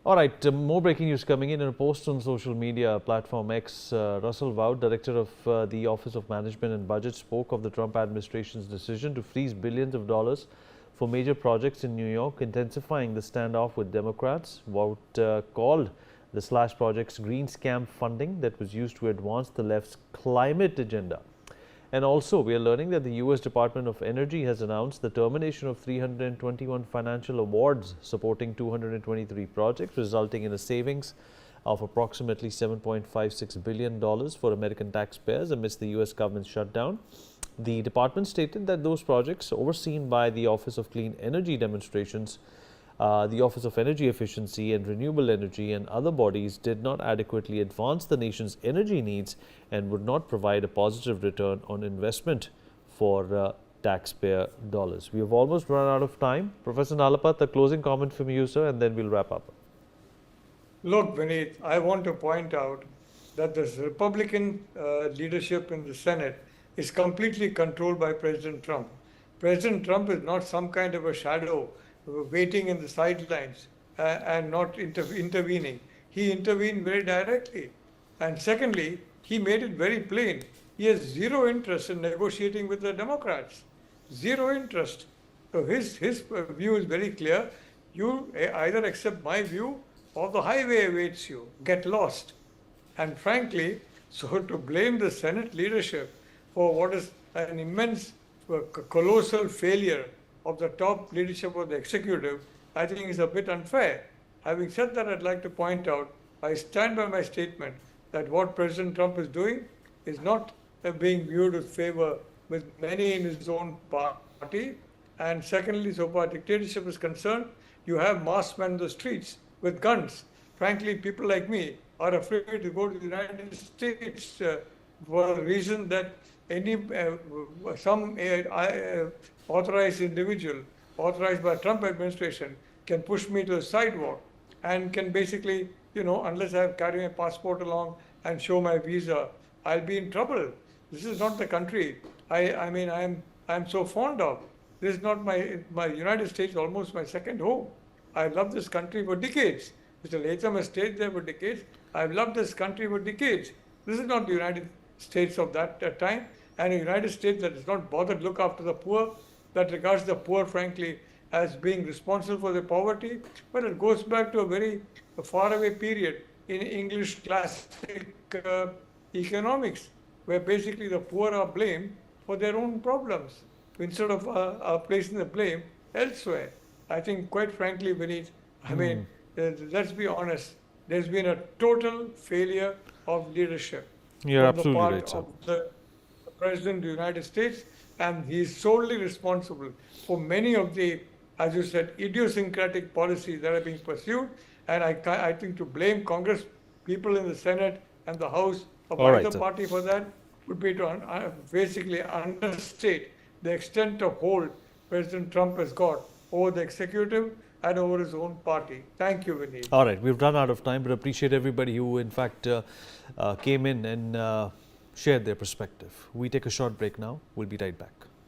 All right, more breaking news coming in a post on social media platform X. Russell Vought, Director of the Office of Management and Budget, spoke of the Trump administration's decision to freeze billions of dollars for major projects in New York, intensifying the standoff with Democrats. Vought called the slash projects green scam funding that was used to advance the left's climate agenda. And also, we are learning that the U.S. Department of Energy has announced the termination of 321 financial awards supporting 223 projects, resulting in a savings of approximately $7.56 billion for American taxpayers amidst the U.S. government's shutdown. The department stated that those projects, overseen by the Office of Clean Energy Demonstrations, the Office of Energy Efficiency and Renewable Energy and other bodies, did not adequately advance the nation's energy needs and would not provide a positive return on investment for taxpayer dollars. We have almost run out of time. Professor Nalapat, a closing comment from you, sir, and then we'll wrap up. Look, Vineet, I want to point out that the Republican leadership in the Senate is completely controlled by President Trump. President Trump is not some kind of a shadow waiting in the sidelines and not intervening. He intervened very directly. And secondly, he made it very plain. He has zero interest in negotiating with the Democrats. Zero interest. So his view is very clear. You either accept my view or the highway awaits you. Get lost. And frankly, so to blame the Senate leadership for what is an immense, colossal failure of the top leadership of the executive, I think is a bit unfair. Having said that, I'd like to point out, I stand by my statement that what President Trump is doing is not being viewed with favor with many in his own party. And secondly, so far dictatorship is concerned, you have masked men in the streets with guns. Frankly, people like me are afraid to go to the United States for the reason that some authorized individual, authorized by Trump administration, can push me to the sidewalk and can basically, unless I carry my passport along and show my visa, I'll be in trouble. This is not the country I'm so fond of. This is not my United States, almost my second home. I love this country for decades. Mr. Latham has stayed there for decades. I've loved this country for decades. This is not the United States of that time, and a United States that does not bother to look after the poor, that regards the poor, frankly, as being responsible for their poverty. But it goes back to a very faraway period in English classic economics, where basically the poor are blamed for their own problems instead of placing the blame elsewhere. I think, quite frankly, Vineet, let's be honest, there's been a total failure of leadership. You're absolutely right, sir. Of the President of the United States, and he's solely responsible for many of the, as you said, idiosyncratic policies that are being pursued. And I think to blame Congress, people in the Senate and the House of either party for that would be to basically understate the extent of hold President Trump has got over the executive and over his own party. Thank you, Vineet. All right, we've run out of time, but appreciate everybody who, in fact, came in and shared their perspective. We take a short break now. We'll be right back.